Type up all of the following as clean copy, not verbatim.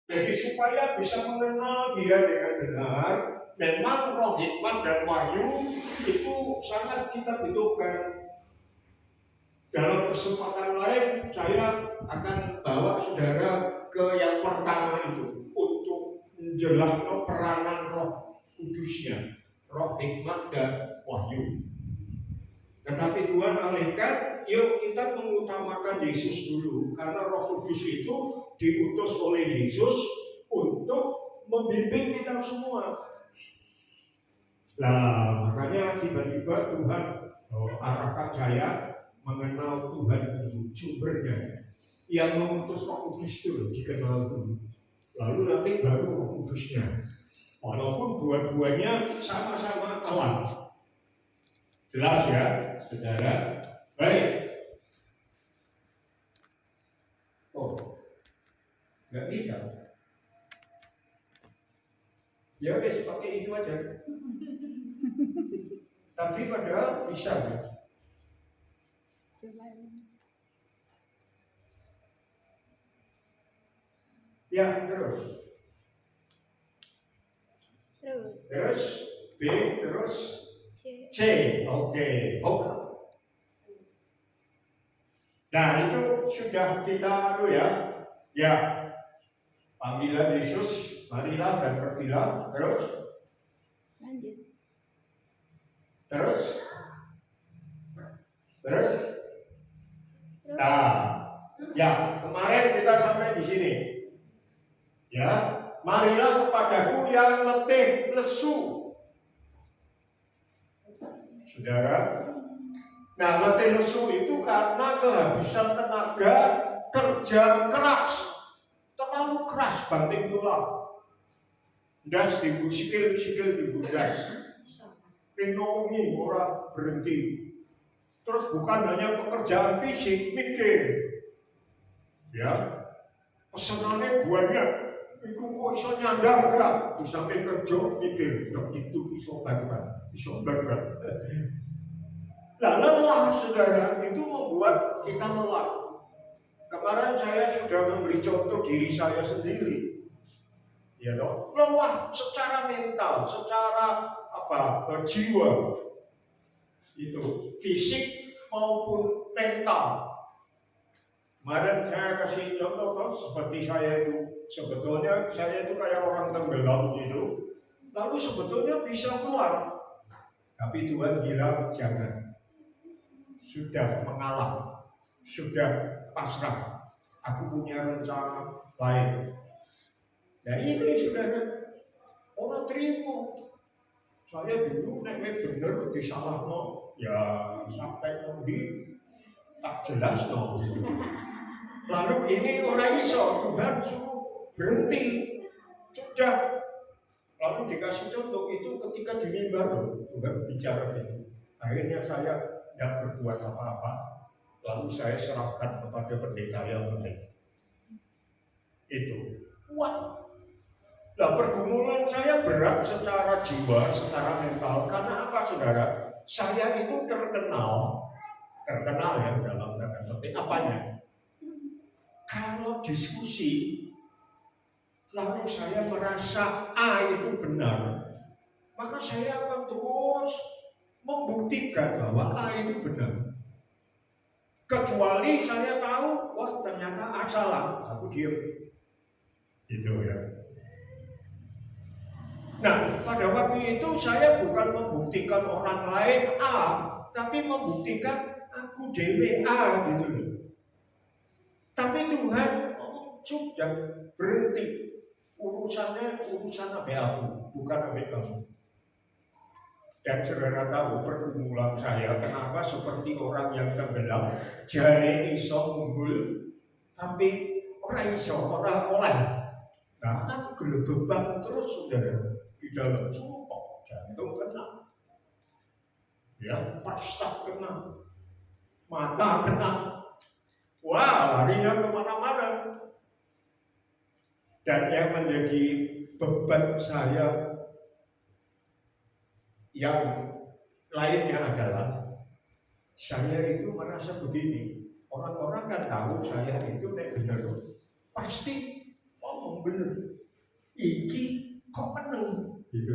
Jadi supaya bisa mengenal dia dengan benar, memang roh hikmat dan wahyu itu sangat kita butuhkan. Dalam kesempatan lain, saya akan bawa saudara ke yang pertama itu untuk menjelaskan peranan Roh Kudusnya, Roh hikmat dan wahyu. Tetapi Tuhan alihkan, yuk kita mengutamakan Yesus dulu, karena Roh Kudus itu diutus oleh Yesus untuk membimbing kita semua. Nah, makanya tiba-tiba Tuhan arahkan saya mengenal Tuhan itu sumbernya. Yang mengutus Roh Kudus itu dikenal dulu. Lalu nanti baru Roh Kudusnya. Walaupun dua-duanya sama-sama Allah. Jelas ya, saudara? Baik. Oh, nggak bisa. Ya guys, pakai itu aja. Tapi padahal bisa ya. Ya, terus. B, terus C. Oke. Nah, itu sudah kita ya. Ya. Panggilan Yesus, marilah dan pergilah. Terus? Lanjut. Terus? Nah, ya, kemarin kita sampai di sini. Ya, marilah kepadaku yang letih lesu. Saudara, nah letih lesu itu karena kehabisan tenaga kerja keras, terlalu keras banting tulang. Das sikil dibudas. Pinomi orang berhenti. Terus bukan hanya pekerjaan fisik, mikir. Ya, pesenannya banyak. Iku kok iso nyandar enggak? Di samping kerja mikir, begitu iso banget. Nah, lelah saudara itu membuat kita lelah. Kemarin saya sudah memberi contoh diri saya sendiri. Ya toh, lelah secara mental, secara jiwa. Itu fisik maupun mental. Kemarin saya kasih contoh seperti saya itu. Sebetulnya saya itu kayak orang tenggelam gitu. Lalu sebetulnya bisa keluar. Tapi Tuhan bilang jangan. Sudah mengalah. Sudah pasrah. Aku punya rencana lain. Nah ini sudah orang terima. Saya dulu nek bener disalah ya sampai di tak jelas gitu. Lalu ini orang iso Tuhan suruh berhenti, sudah. Lalu dikasih contoh itu ketika di mimbar Tuhan bicara gitu. Akhirnya saya tidak berbuat apa-apa. Lalu saya serahkan kepada pendeta yang lain. Itu. Wah. Nah pergumulan saya berat secara jiwa, secara mental. Karena apa saudara? Saya itu terkenal ya dalam tanda petik apanya? Kalau diskusi lalu saya merasa A itu benar, maka saya akan terus membuktikan bahwa A itu benar. Kecuali saya tahu, wah ternyata A salah, aku diam. Gitu ya. Nah, pada waktu itu saya bukan membuktikan orang lain A, tapi membuktikan aku dewe A gitu loh. Tapi Tuhan sudah berhenti. Urusan aku, bukan kamu. Dan saudara tahu pergumulan saya, kenapa seperti orang yang tenggelam, jari iso unggul, tapi orang iso, orang oleh. Nah kan gelebeban terus saudara, di dalam sumpah, jantung kena. Ya, prostat kena, mata kena. Wah, larinya kemana-mana. Dan yang menjadi beban saya yang lainnya adalah saya itu merasa begini. Orang-orang kan tahu saya itu benar pasti ngomong bener. Iki kok meneng gitu.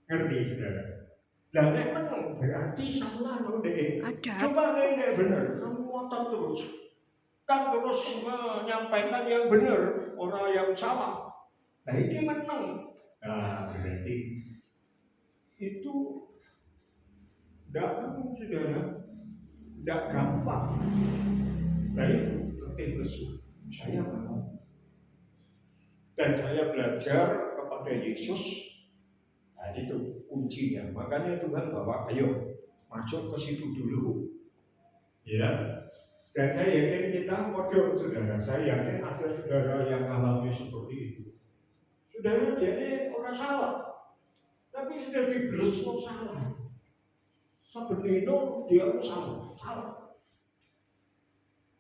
Ngerti saudara? Lah nek meneng berarti salah loh deh. Ada. Coba nek bener, kamu ngotot terus. Kan terus menyampaikan yang benar, orang yang salah. Nah ini menang. Nah berarti itu tidak saudara, tidak gampang. Nah itu lebih besar. Saya mau. Dan saya belajar kepada Yesus. Nah itu kuncinya. Makanya Tuhan bawa, ayo masuk ke situ dulu. Ya. Dan saya yakin kita model saudara. Saya yakin ada saudara yang alami seperti itu. Saudara jadi orang salah, tapi sudah diberes salah. Sebenarnya dia salah.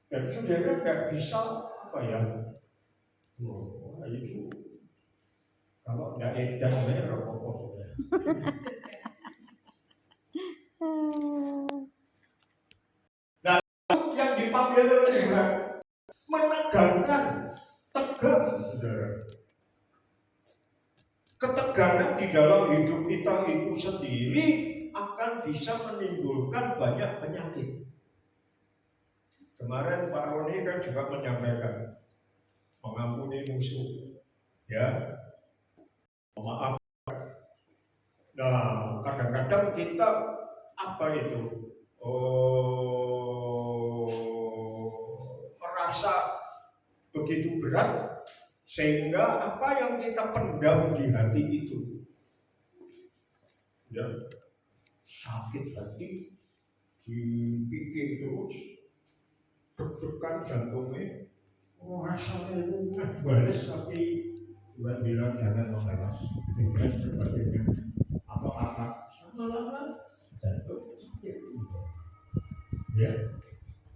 Dan saudara tidak bisa apa ya? Itu kalau tidak edan merah apa saudara? Nah, yang dipanggil oleh Tuhan menegangkan, tegang, saudara. Ketegangan di dalam hidup kita itu sendiri akan bisa menimbulkan banyak penyakit. Kemarin Pak Roni kan juga menyampaikan mengampuni musuh, ya, maaf. Nah, kadang-kadang kita apa itu merasa begitu berat. Sehingga apa yang kita pendam di hati itu, ya, sakit hati, dipikir terus, deg-degan jantungnya, rasanya itu balas tapi Tuhan bilang jangan membalas, dengan sebagainya, apa-apa, lama-lama jantung sakit, ya,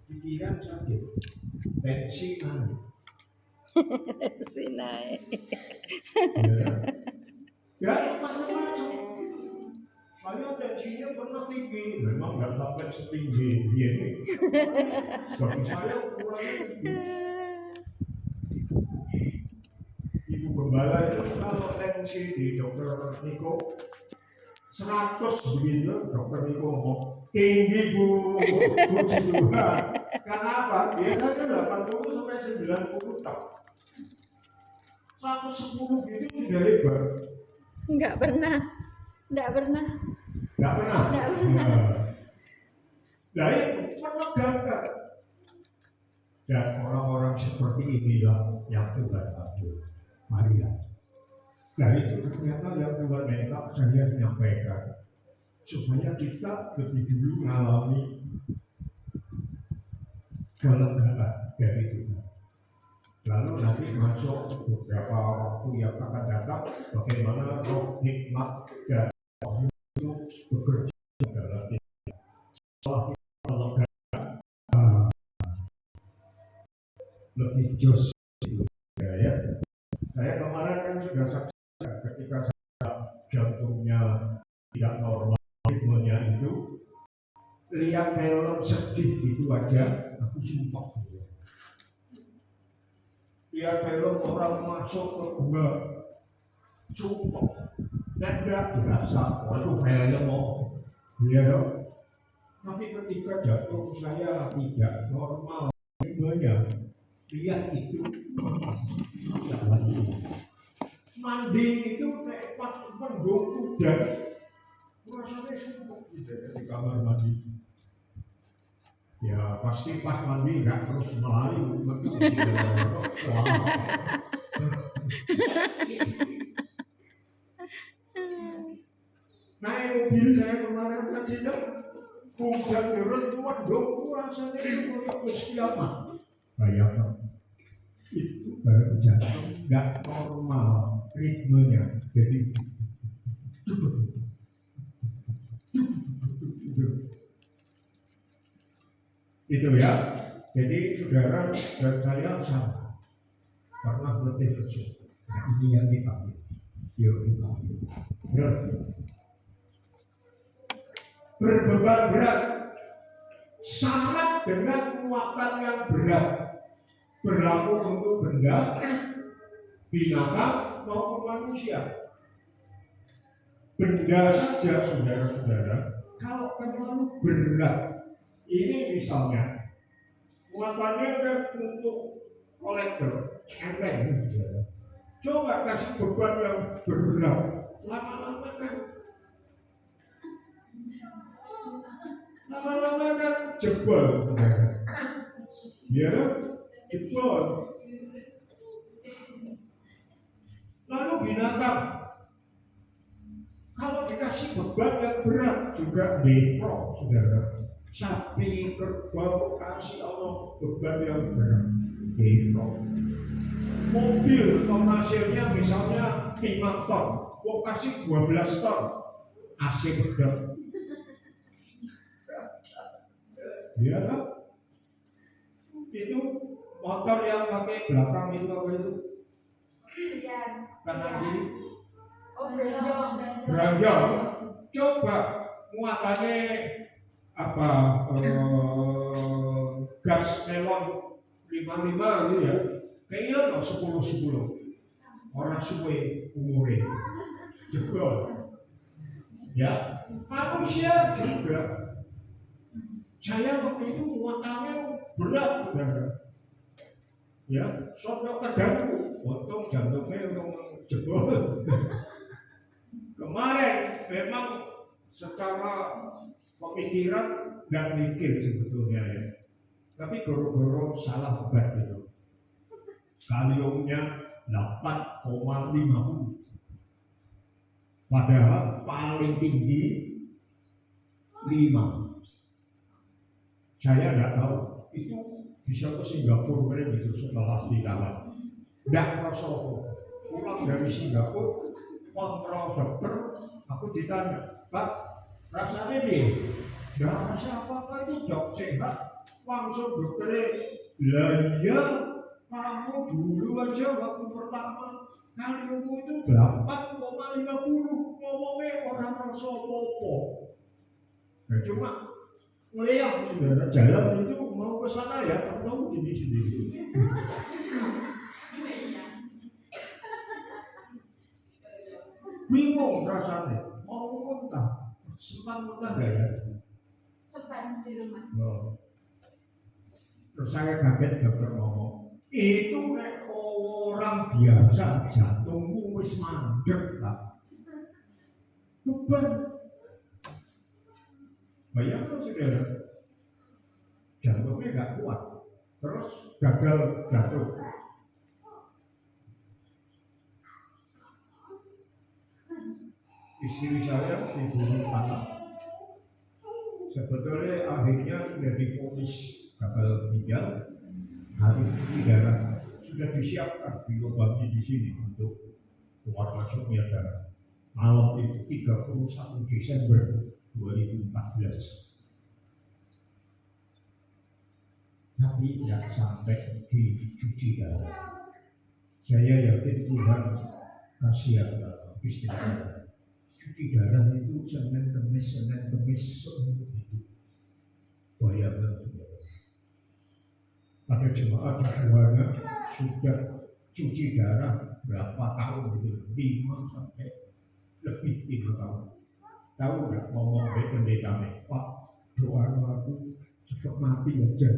pikiran sakit, tensi naik. Sinai. Ya macam-macam. Saya tensinya pernah tinggi, memang nggak sampai setinggi ini. Bagi saya ukurannya tinggi. Ibu gembala itu kalau tensi di dokter Niko 100 begitu, dokter Niko ngomong tinggi bu, puji Tuhan. Kenapa? Biasanya 80 sampai 90 tak. 110 gitu sudah hebat. Enggak pernah. Nah itu menegangkan. Dan orang-orang seperti inilah yang Tuhan panggil. Marilah. Nah itu ternyata yang Tuhan minta saya menyampaikan supaya kita lebih dulu mengalami kelegaan dari Tuhan. Lalu nanti masuk beberapa waktu yang akan datang bagaimana roh hikmat dan roh itu bekerja dalam kita. Setelah kita lebih jos itu ya. Saya kemarin kan sudah saksikan ketika saya jantungnya tidak normal ritmenya itu, lihat film sedih itu aja aku sumpah. Lihat film orang masuk ke gua sumpah dan tidak berasa itu filmnya mau ya dong. Tapi ketika jantung saya tidak normal ritmenya, lihat itu tidak lagi. Mandi itu pas mendung dan rasanya sumpah di kamar mandi. Ya pasti pas mandi nggak terus melayu, naik mobil saya kemarin tadi hujan deras mendung, rasanya itu kayak kiamat. Bayangkan itu baru jantung nggak normal ritmenya, jadi itu ya. Jadi saudara dan saya sama pernah letih lesu. Nah ini yang dipanggil, berbeban berat, sangat dengan muatan yang berat, berlaku untuk benda binatang maupun manusia. Benda saja, saudara-saudara, kalau terlalu berat, ini misalnya muatannya kan untuk kolektor, enteng, saudara. Coba kasih beban yang berat, lama-lama kan jebol, saudara. Ya, jebol. Lalu binatang, kalau dikasih beban yang berat juga bentrok, saudara. Sapi, kerbau, kasih Allah beban yang berat, bentrok. Mobil komersilnya misalnya 5 ton, kok kasih 12 ton, AC berat. Ya kan? Itu motor yang pakai belakang itu apa itu? Kanan kiri. Beranjak. Coba muatannya apa? Gas melon 55 gitu ya. Kayaknya no 10. Orang suwe umurnya jebol. Ya, manusia juga. Saya waktu itu muatannya berat, saudara. Ya, sodok terganggu. Untung jantungnya untuk jebol. Kemarin memang secara pemikiran dan mikir sebetulnya ya. Tapi goro-goro salah obat gitu. Kaliumnya 8,50. Padahal paling tinggi 5. Saya tidak tahu itu bisa ke Singapura gitu setelah dirawat. Tidak merasa pulang dari Singapura kontrol dokter, aku ditanya, Pak, rasanya nih, tidak rasa apa-apa itu dok sehat. Langsung dokternya, lah iya, kamu dulu aja waktu pertama kaliummu itu 8,50, ngomongnya orang rasa apa-apa. Nah cuma melihat saudara jalan itu mau ke sana ya, tahu ini sendiri. Bingung rasanya, mau muntah, sempat muntah nggak ya? Sempat di rumah. Oh. Terus saya kaget dokter ngomong, itu orang biasa jantungmu wis mandek lah. Beban. Bayangkan saudara, jantungnya nggak kuat, terus gagal jantung. Istri saya ibu anak, sebetulnya akhirnya sudah divonis gagal ginjal, harus cuci darah, sudah disiapkan diobati di sini untuk keluar masuknya darah. Malam itu 31 Desember 2014. Tapi tidak sampai dicuci darah. Saya yakin Tuhan kasihan istri saya. Cuci darah itu Senin Kemis seumur hidup. Bayangkan saudara. Ada jemaat di Juwana sudah cuci darah berapa tahun gitu, 5 sampai lebih 5 tahun. Tahu nggak ngomong dari pendeta Pak, doa aku cepat mati aja.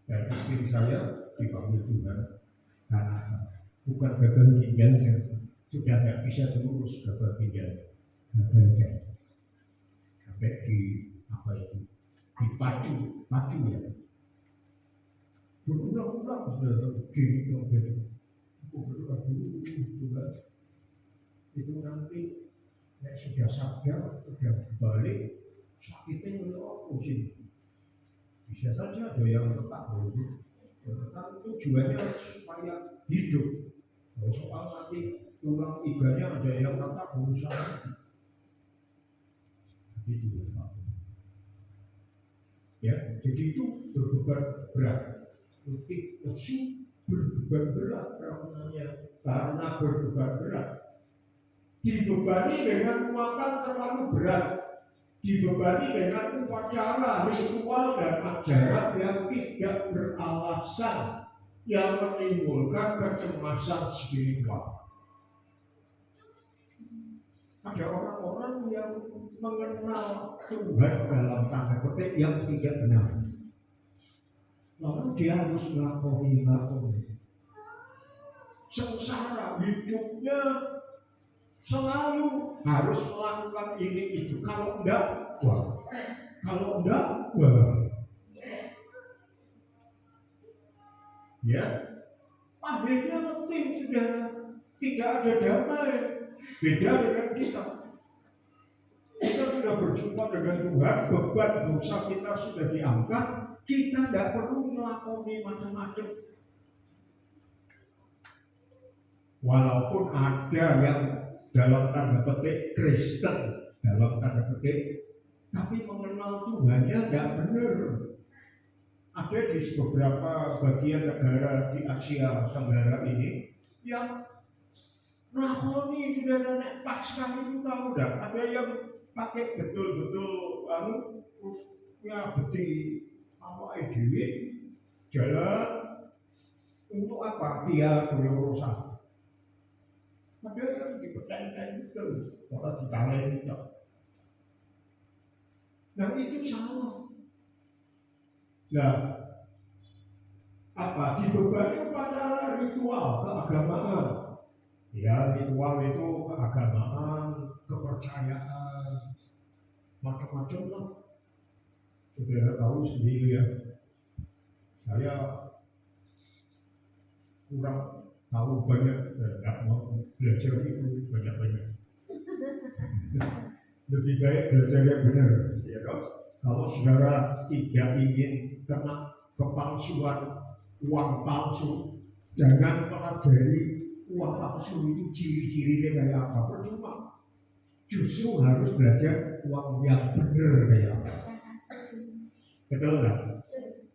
Dan istri saya dipanggil Tuhan karena bukan gagal ginjalnya, sudah tidak bisa terurus gagal ginjal, gagal sampai di apa itu, dipacu ya. Berulang-ulang sudah begini gitu. Aku berdoa dulu Tuhan, itu nanti sudah sadar, sudah balik, sakitnya oleh apa sih? Bisa saja ada yang tetap hidup. Tetap tujuannya supaya hidup. Kalau soal nanti tulang iganya ada yang tetap berusaha. Itu ya, jadi itu berbeban berat. Lebih berbeban berat karena berbeban berat. Dibebani dengan muatan terlalu berat. dibebani dengan upacara, ritual, dan ajaran yang tidak beralasan, yang menimbulkan kecemasan spiritual. Ada orang-orang yang mengenal Tuhan dalam tanda petik yang tidak benar. Lalu dia harus melakoni sengsara, hidupnya selalu harus melakukan ini itu. Kalau enggak, wah. Kalau enggak, wah. Ya, akhirnya penting saudara, tidak ada damai. Beda dengan kita. Kita sudah berjumpa dengan Tuhan, beban dosa kita sudah diangkat, kita tidak perlu melakoni macam-macam. Walaupun ada yang dalam tanda petik Kristen, dalam tanda petik, tapi mengenal Tuhannya tidak benar. Ada di beberapa bagian negara di Asia Tenggara ini yang melakoni saudara nek Paskah itu tahu dah. Ada yang pakai betul-betul terusnya beti awake dhewe jalan untuk apa? Via Dolorosa. Ada yang dipeten-peten terus, orang ditalen itu. Nah itu salah. Nah, apa? Dibebani upacara ritual keagamaan. Ya, ritual itu keagamaan, kepercayaan, macam-macam lah. Sudah tahu sendiri ya. Saya kurang tahu banyak, tidak mau belajar itu banyak-banyak. Lebih baik belajar yang benar. Ya, kalau saudara tidak ingin kena kepalsuan uang palsu, jangan pelajari uang palsu itu ciri-cirinya kayak apa. Percuma. Justru harus belajar uang yang benar kayak apa. Betul nggak?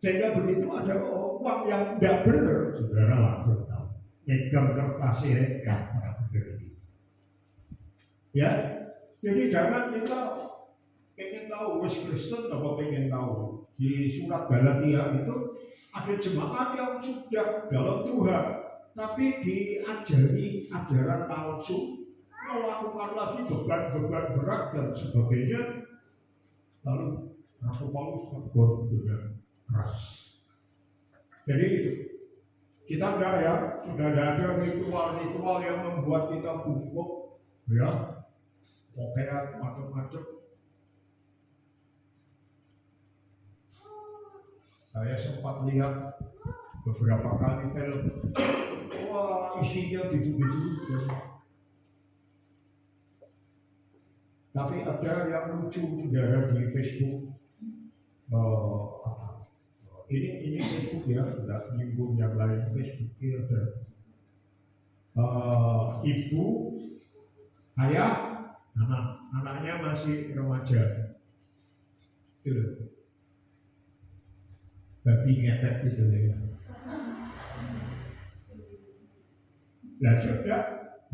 Sehingga begitu ada uang yang tidak benar, saudara langsung tahu. Megang kertasnya yang tidak benar ini. Ya, jadi jangan kita pengen tahu wis Kristen atau pengen tahu. Di surat Galatia itu ada jemaat yang sudah dalam Tuhan, tapi diajari ajaran palsu, melakukan lagi beban-beban berat dan sebagainya. Lalu Rasul Paulus tegur dengan keras. Jadi itu kita enggak ya, sudah ada ritual-ritual yang membuat kita bungkuk, ya, pokoknya macam-macam. Saya sempat lihat beberapa kali film, wah isinya gitu-gitu. Tapi ada yang lucu saudara di Facebook. Ini Facebook ya, tidak menyinggung yang lain. Facebook ini ada ibu, ayah, anaknya masih remaja. Itu babi ngepet gitu ya. Nah sudah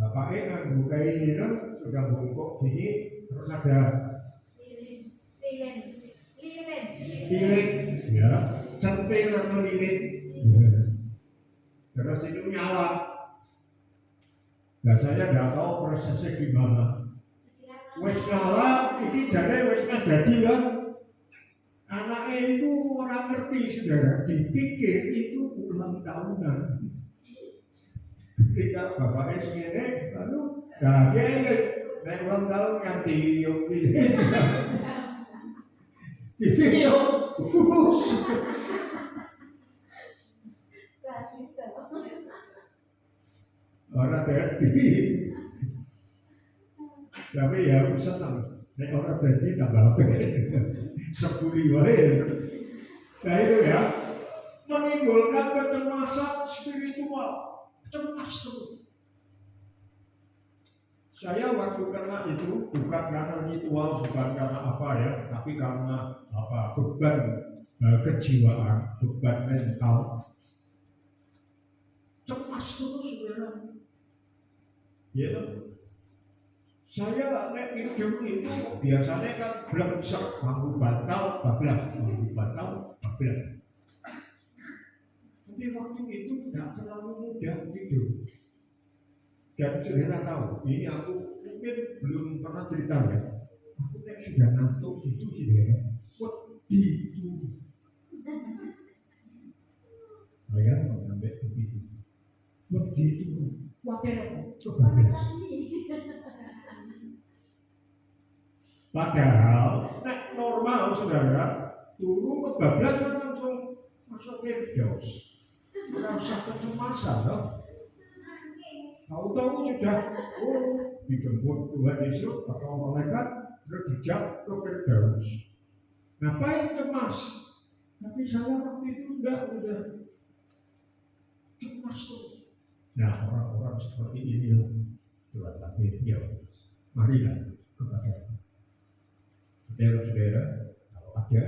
bapaknya kan buka ini sudah bungkuk gini, terus ada lilin, ya, centil atau lilin, terus itu nyala. Nah saya tidak tahu prosesnya gimana. Wes nyala, ini jadi wes jadi ya. Anaknya itu orang ngerti saudara, dipikir itu ulang tahunan. Ketika bapaknya segini, lalu nah dia naik ulang tahun yang tiup ini. Ditiup, orang jadi. Tapi ya aku senang, naik orang jadi tambah apa? Sepuli wae. Nah itu ya, menimbulkan kecemasan spiritual, cemas terus. Saya waktu kena itu bukan karena ritual, bukan karena apa ya, tapi karena apa beban kejiwaan, beban mental. Cemas terus saudara. Ya, Saya nek tidur itu biasanya kan belum bangku bantal, bablas. Tapi waktu itu tidak terlalu mudah tidur. Dan saudara tahu, ini aku mungkin belum pernah cerita ya. Aku nek sudah ngantuk itu saudara, wedi itu. Bayang sampai begitu. Wedi itu, wakil coba beres. Padahal nek normal saudara turu kebablas langsung masuk firdaus. Merasa kecemasan loh. Tahu-tahu sudah dijemput Tuhan Yesus atau malaikat terus dijak ke firdaus. Ngapain cemas? Tapi saya waktu itu udah cemas tuh. Nah orang-orang seperti ini Tuhan tapi ya marilah kepada saudara-saudara, kalau ada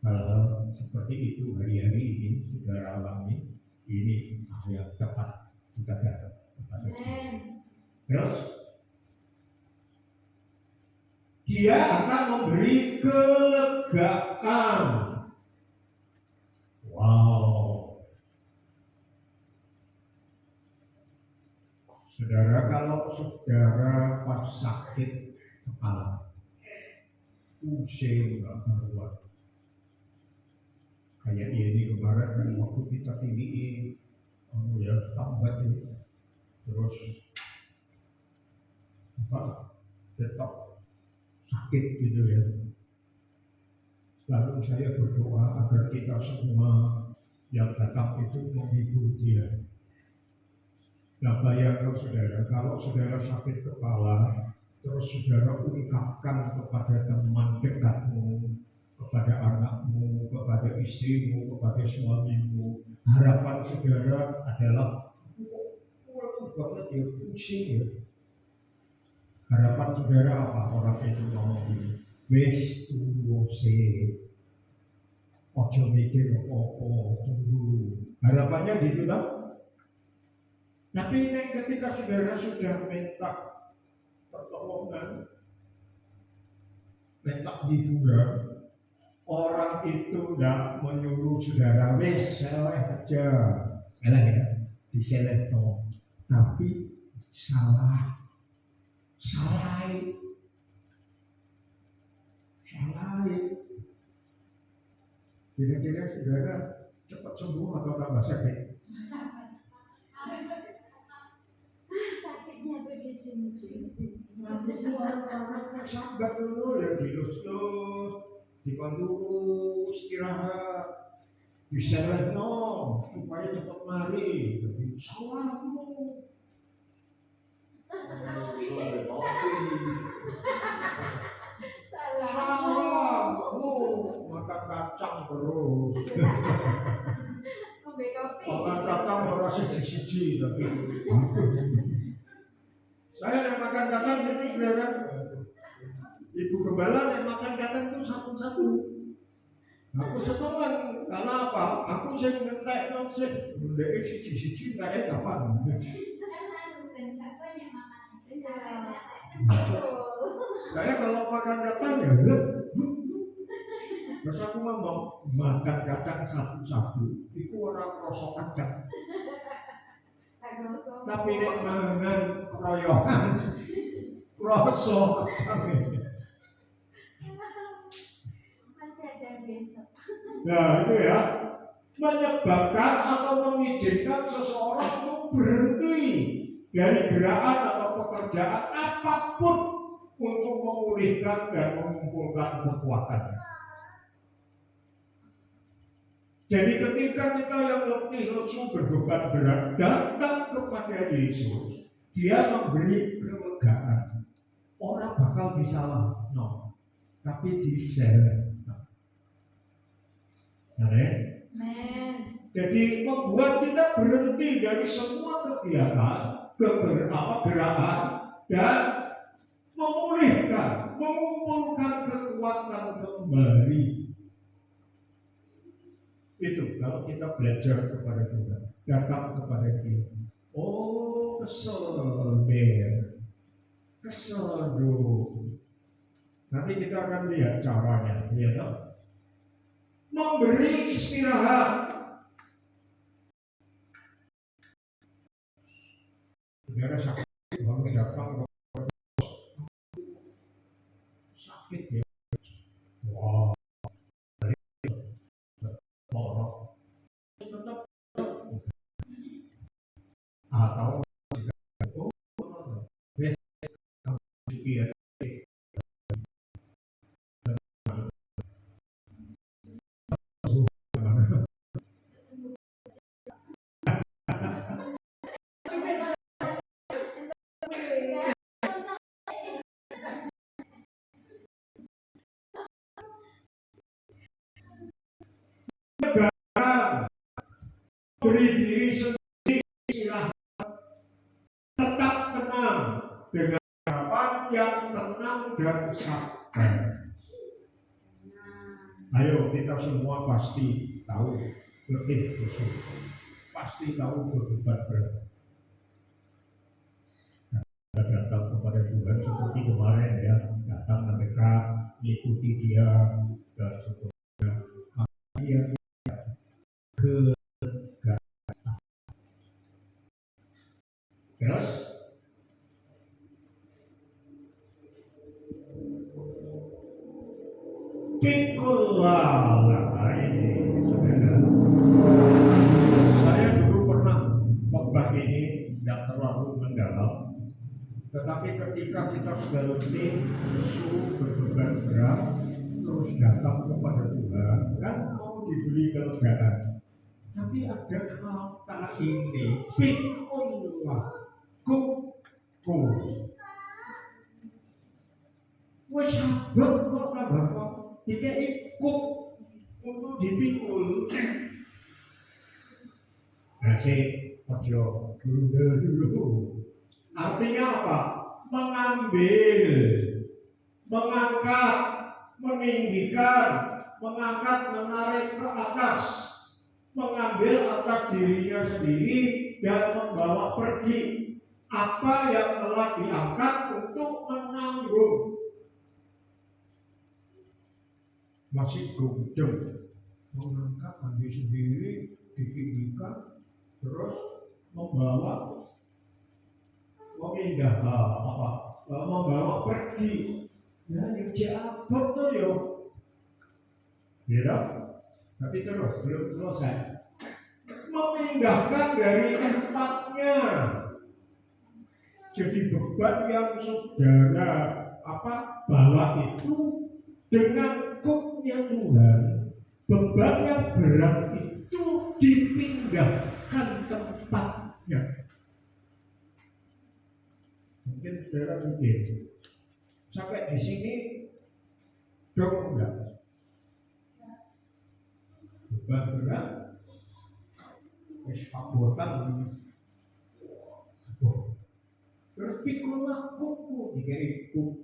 hal-hal seperti itu hari-hari ini saudara alami, ini yang tepat kita datang kepada Tuhan. Terus dia akan memberi kelegaan. Wow. Saudara, kalau saudara pas sakit kepala pusing nggak karuan. Kayak ini kemarin kan waktu kita tinggiin, ya tambat itu, terus tetap sakit gitu ya. Lalu saya berdoa agar kita semua yang datang itu menghibur dia. Nah bayangkan saudara, kalau saudara sakit kepala, terus saudara ungkapkan kepada teman dekatmu, kepada anakmu, kepada istrimu, kepada suamimu. Harapan saudara adalah, waduh banget ya, pusing ya. Harapan saudara apa? Orang itu ngomong ini, wes tunggu sih, ojo mikir tunggu. Harapannya gitu kan? Tapi ketika saudara sudah minta pertolongan, minta hiburan, orang itu tidak menyuruh saudara wes seleh aja, elah ya, diseleh no, tapi salah. Kira-kira saudara cepat sembuh atau tambah sakit? Sakitnya tuh di sini. Nanti orang-orang sabar dulu ya, dilus-lus, dipandu istirahat, diseleh no, supaya cepat mari. Jadi salah dulu. Salah, makan kacang terus. Makan kacang orang siji-siji tapi. Saya yang makan kacang itu saudara. Ibu gembala yang makan kacang itu satu-satu. Aku seneng karena apa? Aku sing ngentek nonsik, ndek siji-siji ndek kapan? Saya kalau makan kacang ya, terus aku ngomong makan kacang satu-satu, itu orang rosok kacang. Tapi nek mangan keroyokan, rosok kacang. Masih ada besok. Nah itu ya, menyebabkan atau mengizinkan seseorang untuk berhenti dari gerakan atau pekerjaan apapun untuk memulihkan dan mengumpulkan kekuatannya. Jadi ketika kita yang letih lesu berbeban berat datang kepada Yesus, dia memberi kelegaan. Orang bakal disalah, no, tapi disel. Amen. Jadi membuat kita berhenti dari semua kegiatan, gerakan dan memulihkan, mengumpulkan kekuatan kembali. Itu kalau kita belajar kepada Tuhan, datang kepada Dia. Oh kesel seduh. Nanti kita akan lihat caranya, ya toh? Memberi istirahat. Saudara sakit, baru datang sakit ya. Wah, mau tetap atau iya. Beri diri sendiri istirahat, tetap tenang dengan harapan yang tenang dan sabar. Ayo kita semua pasti tahu letih khusus, pasti tahu berdebat berat. Kita datang kepada Tuhan seperti kemarin ya, datang mendekat, ikuti Dia dan seterusnya. Dia ke terus pikulah ini saudara. Saya dulu pernah khotbah ini tidak terlalu mendalam, tetapi ketika kita sudah letih, suruh berbeban berat, terus datang kepada Tuhan, kan mau diberi kelegaan. Tapi ada kata ini, pikulah. Kuku, wes sabar kok kabar tidak ikut untuk dipikul. Nasib ojo dulu. Artinya apa? Mengambil, mengangkat, meninggikan, mengangkat, menarik ke atas, mengambil atas dirinya sendiri dan membawa pergi apa yang telah diangkat untuk menanggung. Masih gudeng, mengangkat diri sendiri, ditinggikan, terus membawa, memindah membawa pergi. Ya, yang jatuh tuh yo, ya, tapi terus belum selesai. Memindahkan dari tempatnya. Jadi beban yang saudara bawa itu dengan kuknya Tuhan, beban yang berat itu dipindahkan tempatnya. Mungkin saudara mikir sampai di sini dong enggak? Beban berat, wis pabotan ini. Terus pikulah kuku dikiriku,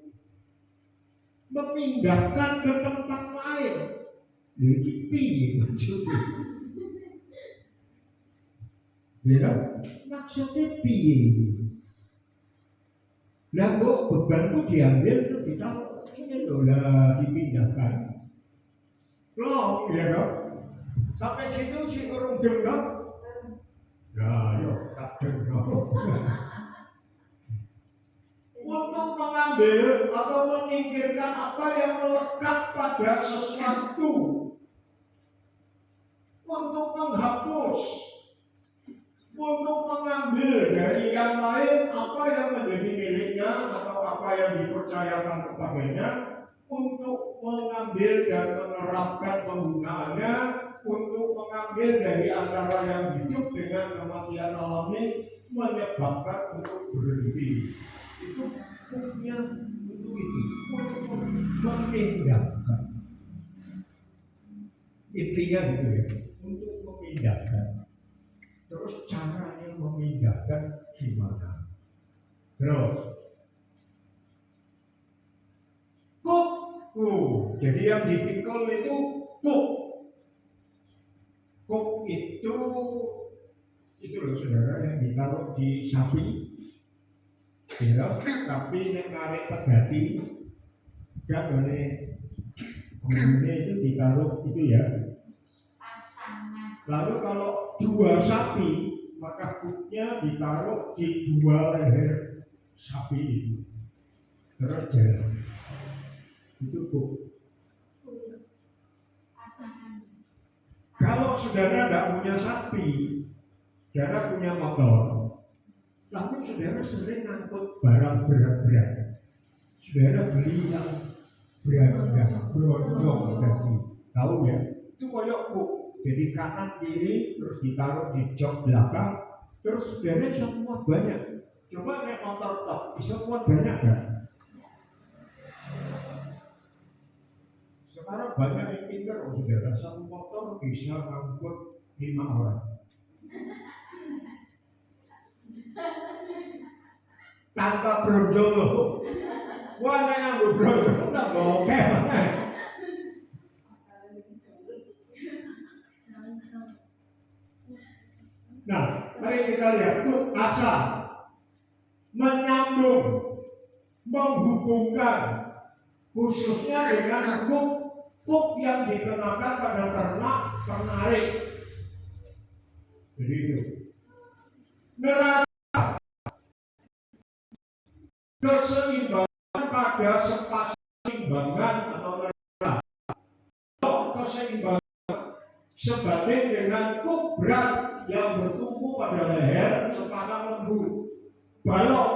memindahkan ke tempat lain. Jadi piye maksudnya? Ya, maksudnya piye? Lah kok bebanku diambil terus ditaruh ini loh lah dipindahkan. Loh, ya dong. Sampai situ si urung dengar. Ya, yo tak dengar. Untuk mengambil atau menyingkirkan apa yang melekat pada sesuatu, untuk menghapus, untuk mengambil dari yang lain apa yang menjadi miliknya atau apa yang dipercayakan kepadanya, untuk mengambil dan menerapkan penggunaannya, untuk mengambil dari antara yang hidup dengan kematian alami, menyebabkan untuk berhenti. Itu hukumnya untuk itu, untuk memindahkan. Intinya gitu ya, untuk memindahkan. Terus caranya memindahkan gimana? Terus kuku, jadi yang dipikul itu kuk. Kuk itu loh saudara yang ditaruh di sapi. Ya, tapi nek narik pegati gak boleh gulune itu ditaruh itu ya. Pasangan. Lalu kalau dua sapi, maka hooknya ditaruh di dua leher sapi itu. Terus jalan. Itu hook. Pasangan. Kalau saudara tidak punya sapi, saudara punya motor, tapi saudara sering ngangkut barang berat-berat. Saudara beli yang berat-berat, berondong tadi, tahu ya? Itu koyok hook. Jadi kanan kiri terus ditaruh di jok belakang, terus saudara bisa muat banyak. Coba naik motor top, bisa muat banyak kan? Sekarang banyak yang pintar, saudara, satu motor bisa ngangkut 5 orang. Tanpa brojol loh. Wah, nek nganggo brojol tak oke. Nah, mari kita lihat hook asa menyambung, menghubungkan khususnya dengan hook yang dikenakan pada ternak penarik. Jadi itu neraca keseimbangan pada seimbangan atau neraca keseimbangan sebanding dengan hook berat yang bertumpu pada leher sepasang lembu. Balok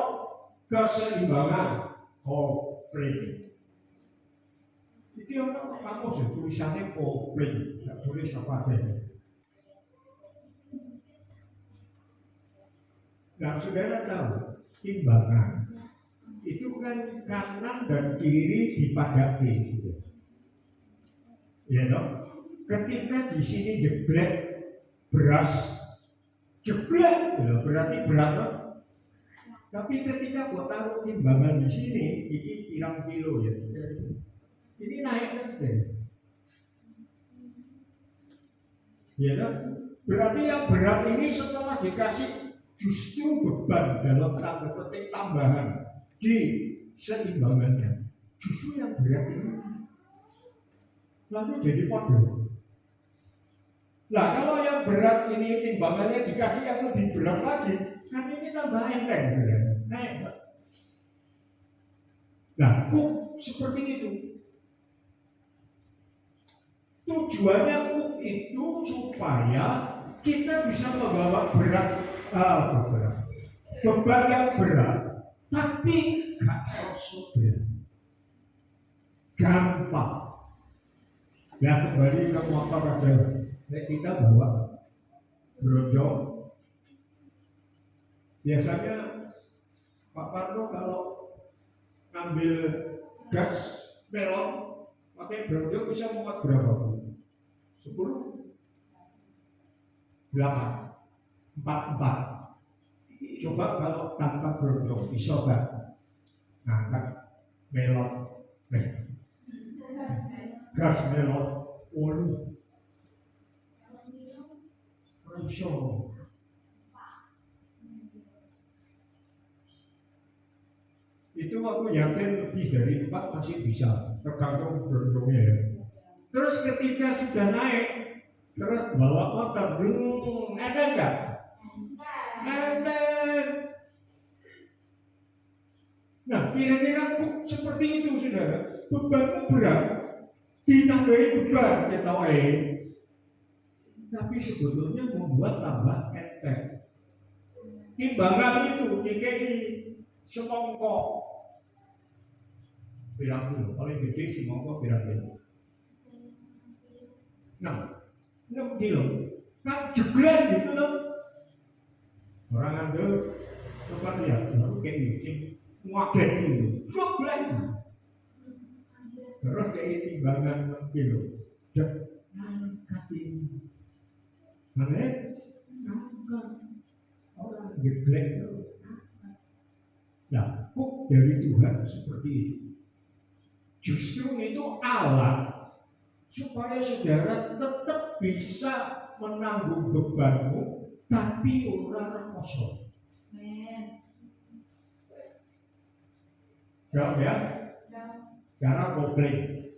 keseimbangan kopling. Itu yang kamu sih tulisannya kopling, tidak tulis apa aja. Nah, saudara tahu timbangan itu kan kanan dan kiri dipadati, ya dong. Ketika di sini jeblek beras, jeblek, ya, berarti berat dong. Tapi ketika buat taruh timbangan di sini, ini pirang kilo ya, ini naik nanti. Ya dong. Berarti yang berat ini setelah dikasih justru beban dalam tanda petik tambahan di seimbangannya, justru yang berat ini lalu jadi foto. Nah, kalau yang berat ini timbangannya dikasih yang lebih berat lagi, kan ini tambah enteng berat. Naik. Nah, hook seperti itu. Tujuannya hook itu supaya kita bisa membawa beban yang berat, tapi gak terlalu berat, gampang. Ya, kembali ke motor aja. Kita bawa brojol. Biasanya Pak Parno kalau ngambil gas melon pakai brojol bisa muat berapa? 10? 8? 4? Coba kalau tanpa brojol bisa kan ngangkat melon, gas melon 8. Iso. Itu aku yakin lebih dari 4 masih bisa, tergantung brojolnya ya. Terus ketika sudah naik, terus bawa motor, ada enggak? Ada. Nah, kira-kira seperti itu saudara. Beban berat, ditambahi beban, kita tahu tapi sebetulnya membuat tambah enteng. Timbangan itu DKI semongkok pirang kilo, paling gede semongkok pirang kilo. 6 kilo, kan jeglan gitu loh. Orang ngambil, coba lihat, baru kayak ini, ngaget gitu, jeglan. Terus kayak timbangan 6 kilo, angkat ini. Makanya orang jeblek itu. Nah, hook dari Tuhan seperti itu. Justru itu alat supaya saudara tetap bisa menanggung bebanmu, tapi orang kosong. Dok ya. Dan Sekarang kopling.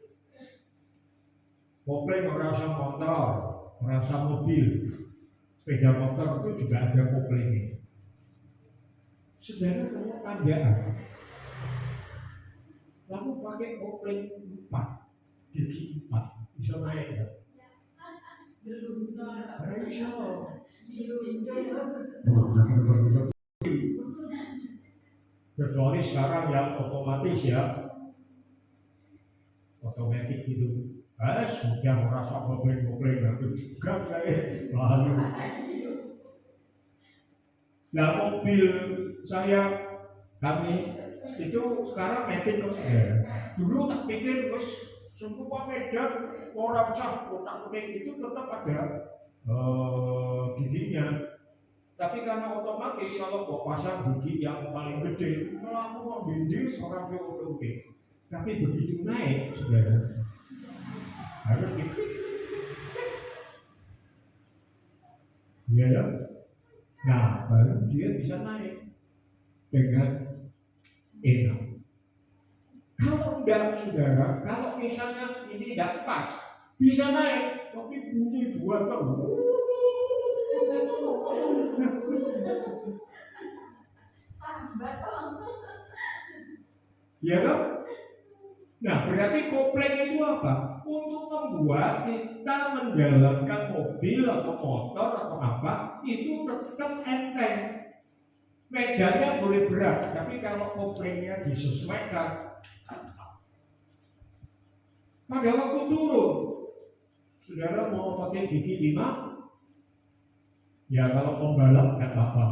Kopling orang usah motor, orang usah mobil. Sepeda motor itu juga ada koplingnya. Saudara kalau tanjakan, lalu pakai kopling 4, gigi 4, bisa naik ya? Bisa. Kecuali sekarang yang otomatis ya, otomatis gitu. Sudah merasa kopling-kopling itu juga saya lalu. Nah mobil saya kami itu sekarang metik kok saudara. Dulu tak pikir terus semua Medan orang usah kotak-kotak itu tetap ada giginya. Tapi karena otomatis kalau kok pasang gigi yang paling gede, malah mau bindis orang oke. Tapi begitu naik saudara harus gitu. Iya ya. Nah baru dia bisa naik dengan enak. Kalau enggak saudara, kalau misalnya ini tidak pas, bisa naik, tapi bunyi dua tahun. sambat Ya dong? Nah berarti kopling itu apa? Untuk membuat kita menjalankan mobil atau motor atau apa, itu tetap enteng. Medannya boleh berat, tapi kalau koplingnya disesuaikan, pada waktu turun, saudara mau pakai gigi 5, ya kalau pembalap nggak apa-apa.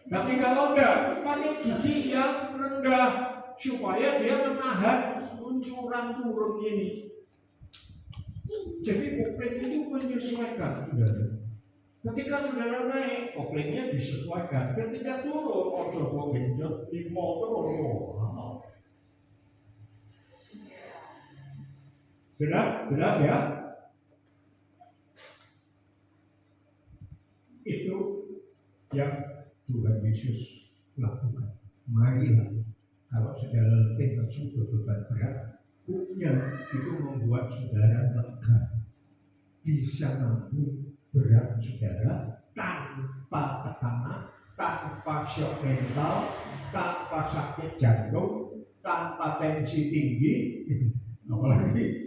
Tapi kalau enggak, pakai gigi yang rendah supaya dia menahan luncuran turun ini. Jadi kopling itu menyesuaikan, saudara. Ketika saudara naik, koplingnya disesuaikan. Ketika turun, ojo genjot di motor. Jelas ya? Itu yang Tuhan Yesus lakukan. Marilah, kalau saudara letih lesu beban berat, kuknya itu membuat saudara lega, bisa nanggung berat saudara tanpa tekanan, tanpa shock mental, tanpa sakit jantung, tanpa tensi tinggi, apalagi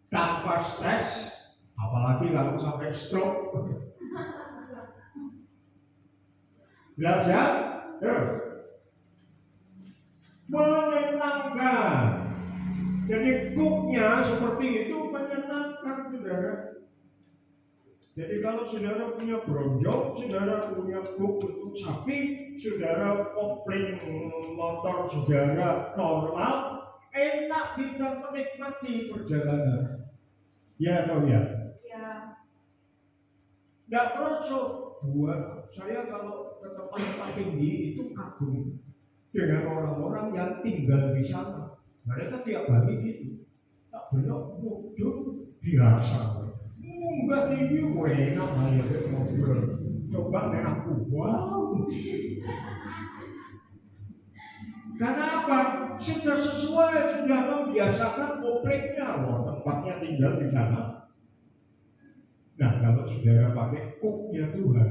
tanpa stres, apalagi kalau sampai stroke. Jelas ya? Terus menyenangkan. Jadi cooknya seperti itu menyenangkan saudara. Jadi kalau saudara punya bronjong, saudara punya cook untuk sapi, saudara kopling motor saudara normal, enak kita menikmati perjalanan. Ya atau ya? ya Tidak terasa buat saya kalau ke tempat-tempat tinggi itu kagum dengan orang-orang yang tinggal di sana. Mereka tiap hari gitu, tak belok mudun biasa. Enggak tinggi, enak aja ngobrol. Coba nih aku, wow. Karena apa? Sudah sesuai, sudah membiasakan koplingnya, loh tempatnya tinggal di sana. Nah kalau saudara pakai cooknya Tuhan,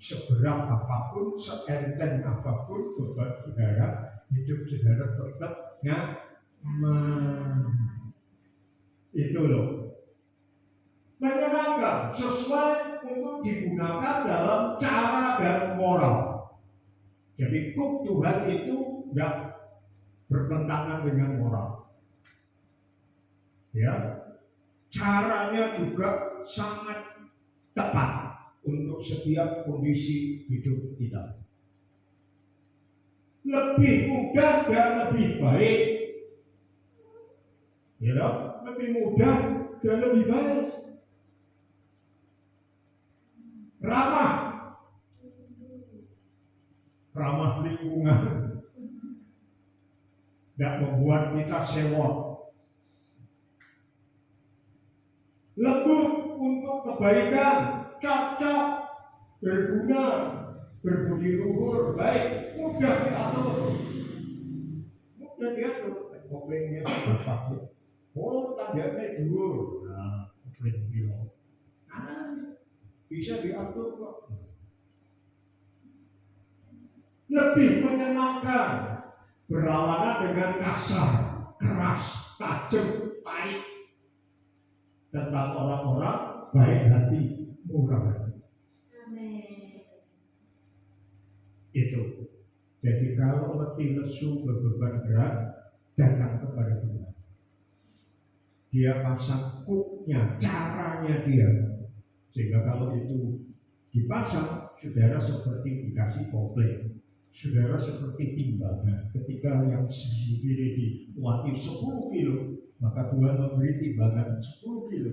seberat apapun, seenteng apapun beban saudara, hidup saudara tetap nyaman. Itu loh. Menyenangkan, sesuai untuk digunakan dalam cara dan moral. Jadi cook Tuhan itu tidak bertentangan dengan moral. Ya, caranya juga sangat tepat untuk setiap kondisi hidup kita. Lebih mudah dan lebih baik. Ya, lebih mudah dan lebih baik. Ramah lingkungan, tidak membuat kita sewot. Lembut untuk kebaikan, cocok berguna, berbudi luhur, baik, mudah diatur. Mudah diatur. Koplingnya bagus. Oh, tangganya dhuwur. Nah, kopling kilo. Bisa diatur kok. Lebih menyenangkan berlawanan dengan kasar, keras, tajam, pahit tentang orang-orang baik hati, murah hati. Amin. Itu. Jadi kalau letih lesu berbeban berat, datang kepada Tuhan. Dia pasang cooknya, caranya dia. Sehingga kalau itu dipasang, saudara seperti dikasih kopling. Saudara seperti timbangan. Ketika yang sisi kiri dimuati 10 kilo, maka Tuhan memberi timbangan 10 kilo.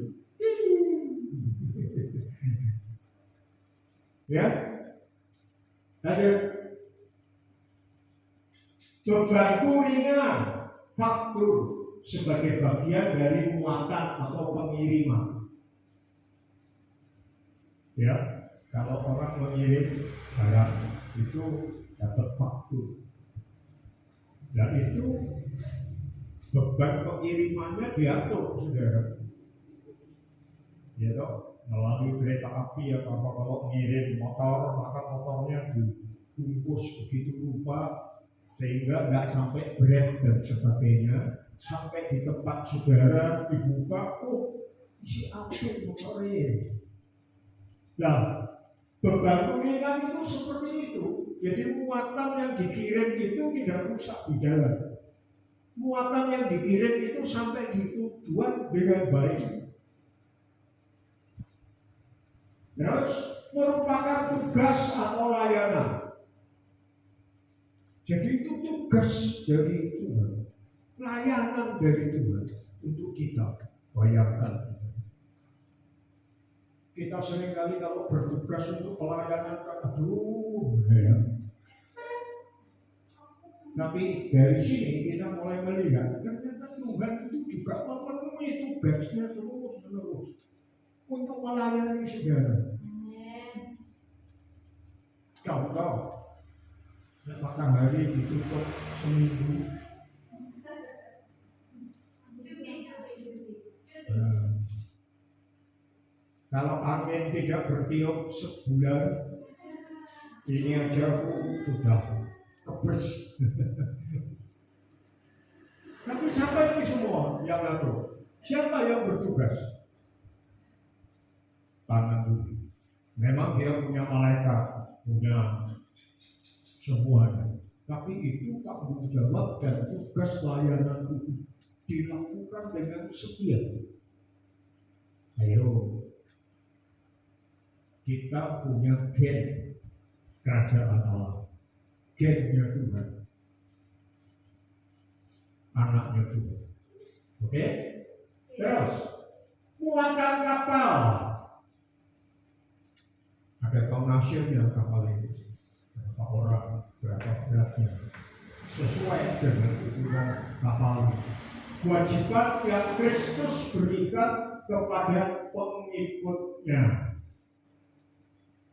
Ya, ada bebanku ringan, faktur sebagai bagian dari muatan atau pengiriman. Ya, kalau orang mengirim barang itu dapat faktur. Dan itu beban pengirimannya diatur, saudara. Ya toh, melalui kereta api atau apa, kalau ngirim motor, maka motornya dibungkus begitu rupa sehingga nggak sampai berat dan sebagainya. Sampai di tempat saudara dibuka, oh isi api motornya. Nah, beban pengiriman itu seperti itu. Jadi muatan yang dikirim itu tidak rusak di jalan. Muatan yang dikirim itu sampai di tujuan dengan baik. Terus merupakan tugas atau layanan. Jadi itu tugas dari Tuhan, layanan dari Tuhan untuk kita. Bayangkan, kita seringkali kalau bertugas untuk pelayanan, aduh, ya. Tapi dari sini kita mulai melihat ternyata Tuhan itu juga memenuhi tugasnya terus-menerus untuk melayani saudara. Amin. Contoh, matahari ditutup seminggu. Kalau angin tidak bertiup sebulan, ini aja sudah kebes. Tapi siapa ini semua yang ngatur? Siapa yang bertugas? Tangan bumi. Memang dia punya malaikat, punya semuanya. Tapi itu tanggung jawab dan tugas layanan itu dilakukan dengan setia. Ayo, kita punya gen kerajaan Allah, gennya Tuhan, anaknya Tuhan. Oke? Terus, muatan kapal. Ada tonasenya kapal ini, berapa orang, berapa beratnya, sesuai dengan ukuran kapal. Kewajiban yang Kristus berikan kepada pengikutnya.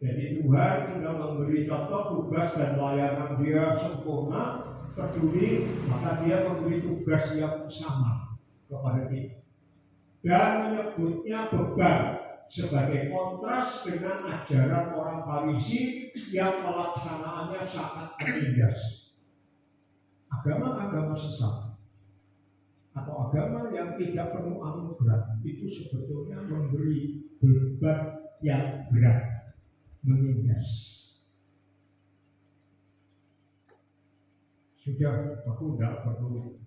Jadi Tuhan sudah memberi contoh tugas dan layanan dia sempurna, peduli, maka dia memberi tugas yang sama kepada kita. Dan menyebutnya beban sebagai kontras dengan ajaran orang Farisi yang pelaksanaannya sangat menindas. Agama-agama sesat atau agama yang tidak penuh anugerah itu sebetulnya memberi beban yang berat, menindas. Sudah, aku tidak perlu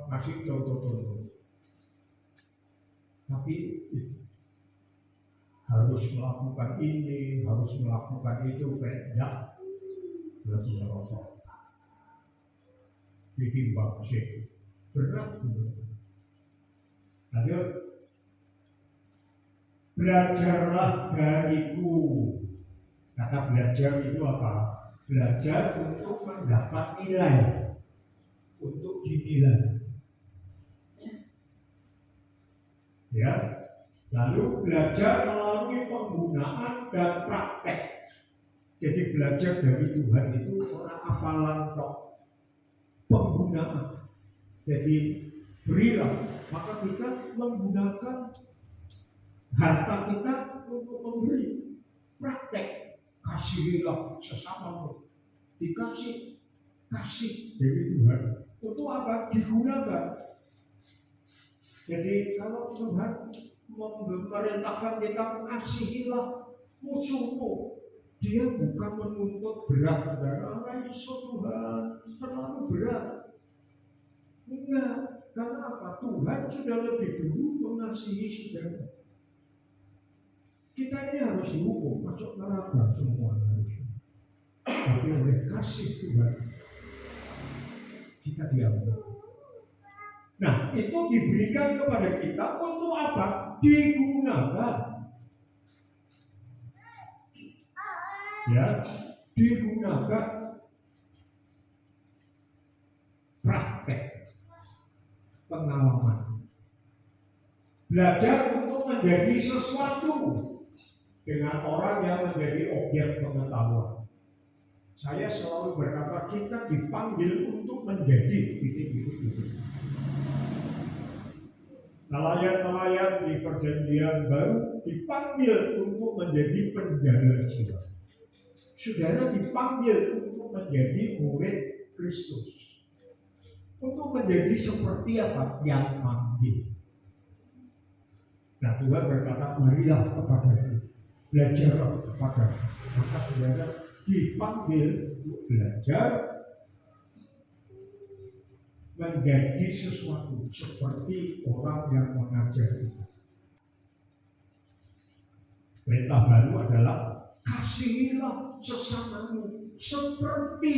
ngasih contoh-contoh. Tapi harus melakukan ini, harus melakukan itu, kayak tidak lebih merosot. Ditimbang sih, berat. Lanjut. Belajarlah dariku. Kata belajar itu apa? Belajar untuk mendapat nilai, untuk dinilai. Ya, Lalu belajar melalui penggunaan dan praktek. Jadi belajar dari Tuhan itu orang hafalan tok, penggunaan. Jadi berilah, maka kita menggunakan harta kita untuk memberi. Praktek, kasihilah sesamamu. Dikasih, kasih dari Tuhan. Untuk apa? Digunakan. Jadi kalau Tuhan memerintahkan kita mengasihilah musuhmu, Dia bukan menuntut berat, saudara. Iso Tuhan terlalu berat. Enggak, karena apa? Tuhan sudah lebih dulu mengasihi saudara. Kita ini harus dihukum, masuk neraka semua harus. Tapi oleh kasih Tuhan kita diampuni. Nah, itu diberikan kepada kita untuk apa? Digunakan. Ya, digunakan praktek pengalaman. Belajar untuk menjadi sesuatu dengan orang yang menjadi objek pengetahuan. Saya selalu berkata kita dipanggil untuk menjadi titik-titik. Nelayan-nelayan di perjanjian baru dipanggil untuk menjadi penjala jiwa. Saudara dipanggil untuk menjadi murid Kristus. Untuk menjadi seperti apa? Yang panggil. Nah, Tuhan berkata, marilah kepadaku, belajarlah kepadaku. Maka saudara dipanggil untuk belajar menjadi sesuatu seperti orang yang mengajar kita. Perintah baru adalah kasihilah sesamamu seperti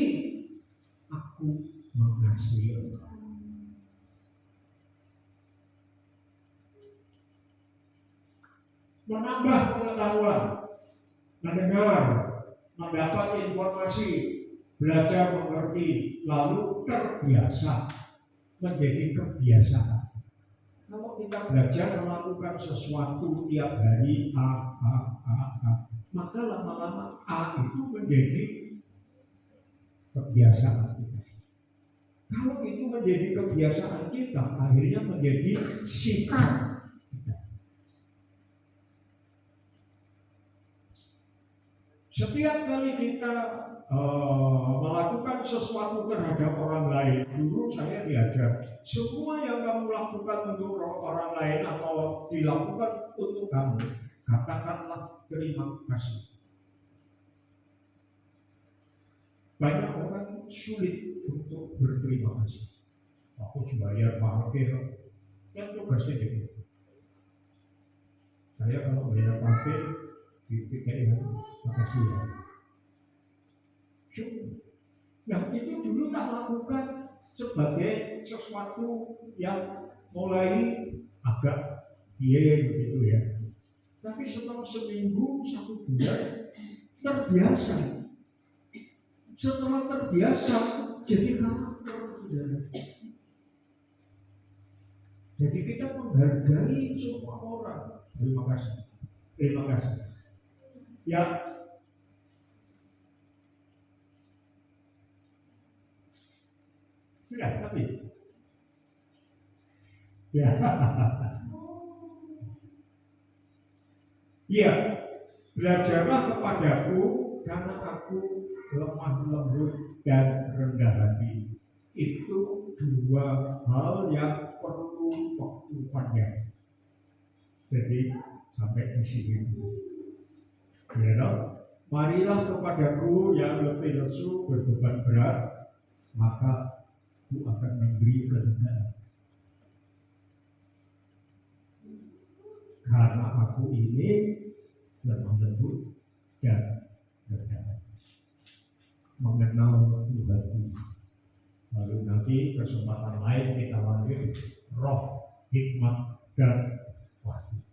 aku mengasihi engkau. Menambah pengetahuan, mendengar, mendapat informasi, belajar mengerti, lalu terbiasa. Menjadi kebiasaan. Kalau kita belajar melakukan sesuatu tiap hari A, maka lama-lama A itu menjadi kebiasaan kita. Kalau itu menjadi kebiasaan kita, akhirnya menjadi sikap kita. Setiap kali kita melakukan sesuatu terhadap orang lain, dulu saya diajar, semua yang kamu lakukan untuk orang lain atau dilakukan untuk kamu, katakanlah terima kasih. Banyak orang sulit untuk berterima kasih. Aku bayar parkir, kan tugasnya gitu. Saya kalau bayar parkir, dipikir makasih ya. Nah, itu dulu tak lakukan sebagai sesuatu yang mulai agak begitu ya. Tapi setelah seminggu, 1 bulan terbiasa. Setelah terbiasa jadi karakter. Jadi kita menghargai semua orang. Terima kasih. Terima kasih. Ya. Sudah, tapi ya, ya, belajarlah kepadaku karena aku lemah lembut dan rendah hati. Itu 2 hal yang perlu waktu panjang. Jadi sampai di sini. Ya, marilah kepadaku yang letih lesu berbeban berat, maka aku akan memberi ketenangan. Karena aku ini lemah lembut dan rendah hati, mengenal Tuhan. Lalu nanti kesempatan lain kita lanjut roh, hikmat dan wahyu.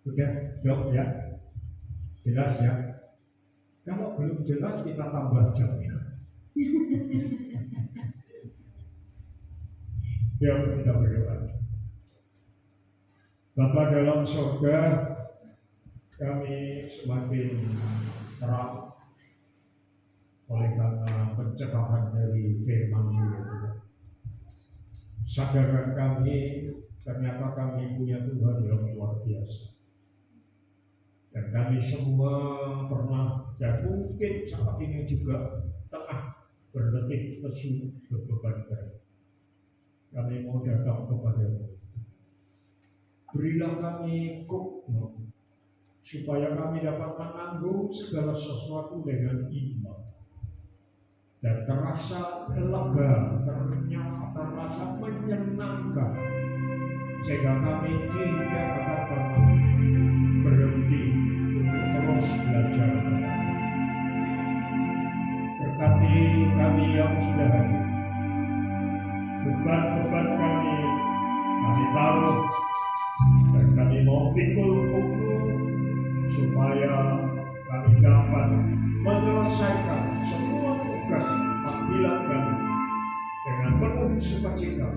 Sudah jawab ya? Jelas ya? Kalau belum jelas kita tambah jamnya. Ya, kita berdoa. Bapa dalam surga, kami semakin terang oleh karena pencerahan dari firman-Mu ya Tuhan. Sadarkan kami, ternyata kami punya Tuhan yang luar biasa. Dan kami semua pernah dan mungkin saat ini juga tengah berletih lesu berbeban berat. Kami mau datang kepada-Mu. Berilah kami hikmat supaya kami dapat menanggung segala sesuatu dengan iman dan terasa lega, terasa menyenangkan, sehingga kami tidak akan pernah berhenti untuk terus belajar. Berkati kami yang sudah hadir, beban-beban kami taruh, dan kami mau pikul pukul supaya kami dapat menyelesaikan semua tugas panggilan kami dengan penuh sukacita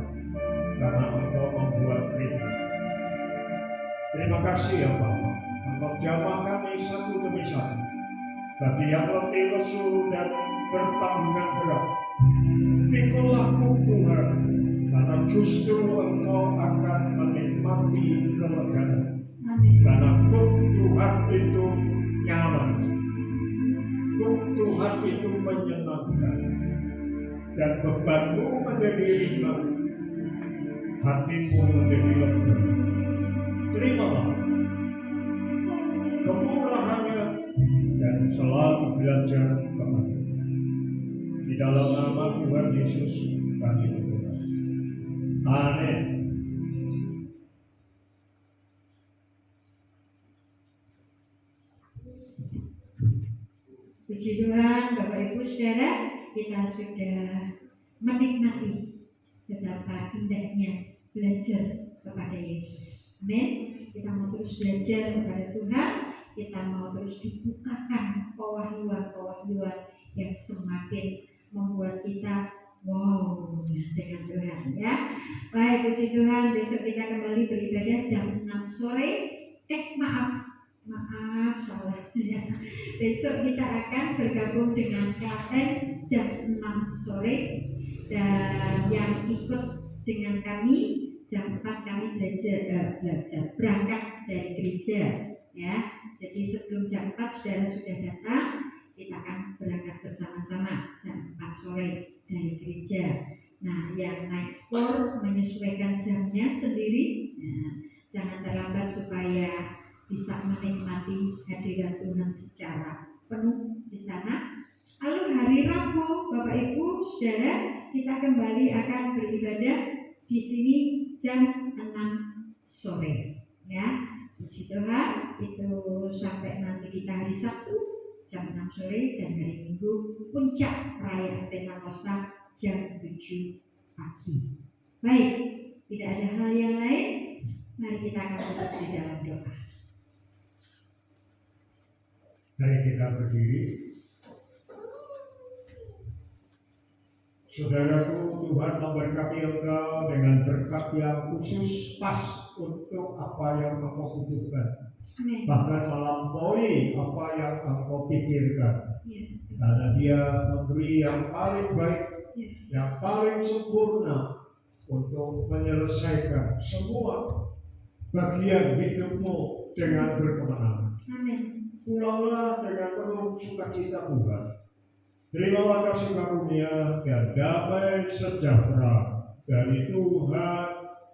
karena Engkau membuat perintah. Terima kasih ya Bapa, Engkau jamah kami satu demi satu. Bagi yang letih lesu dan bertanggungan berat, pikulah Tuhan, karena justru Engkau akan menikmati kelegaan. Karena Tuhan itu nyaman, Tuhan itu menyenangkan, dan bebanmu menjadi ringan, hatimu menjadi lega. Terimalah kemurahannya dan selalu belajar kepada. Di dalam nama Tuhan Yesus kami berdoa. Amin. Puji Tuhan, Bapak Ibu Saudara, kita sudah menikmati betapa indahnya belajar kepada Yesus. Amin. Kita mau terus belajar kepada Tuhan, kita mau terus dibukakan pewahyuan yang semakin membuat kita wow dengan Tuhan ya. Baik, puji Tuhan, besok kita kembali beribadah jam 6 sore. Maaf salah ya. Besok kita akan bergabung dengan KTN jam 6 sore, dan yang ikut dengan kami jam 4 kami belajar berangkat dari gereja ya. Jadi sebelum jam 4 saudara sudah datang, kita akan berangkat bersama-sama jam 4 sore dari gereja. Nah, yang naik spor menyesuaikan jamnya sendiri. Nah, jangan terlambat supaya bisa menikmati hadirat Tuhan secara penuh di sana. Lalu hari Rabu, Bapak Ibu Saudara, kita kembali akan beribadah di sini jam 6 sore ya. Puji Tuhan, itu sampai nanti kita hari Sabtu jam 6 sore, dan hari Minggu puncak perayaan Pentakosta jam 7 pagi. Baik, tidak ada hal yang lain, mari kita akan tutup di dalam doa. Mari kita berdiri. Saudaraku, Tuhan memberkati engkau dengan berkat yang khusus pas untuk apa yang engkau butuhkan. Amin. Bahkan melampaui apa yang engkau pikirkan. Ya. Karena Dia memberi yang paling baik, Ya. yang paling sempurna untuk menyelesaikan semua bagian hidupmu dengan berkemenangan. Amin. Pulanglah dengan penuh sukacita Tuhan. Terimalah kasih karunia dan damai sejahtera dari Tuhan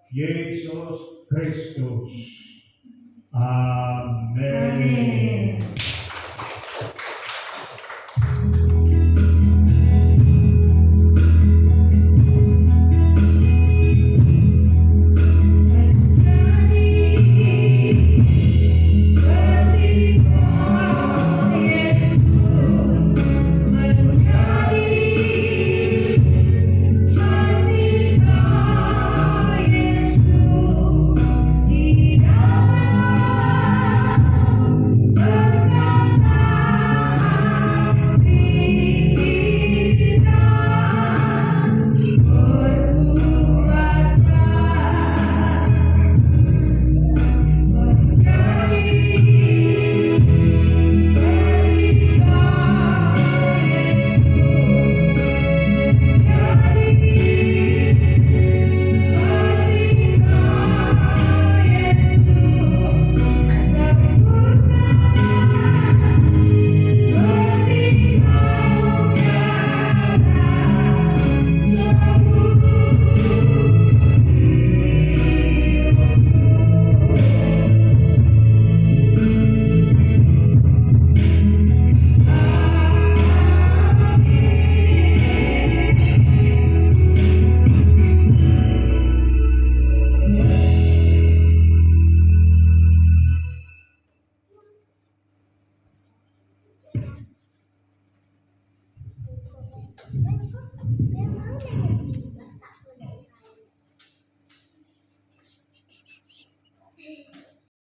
Yesus Kristus. Amin. Amin. Berkati Iya.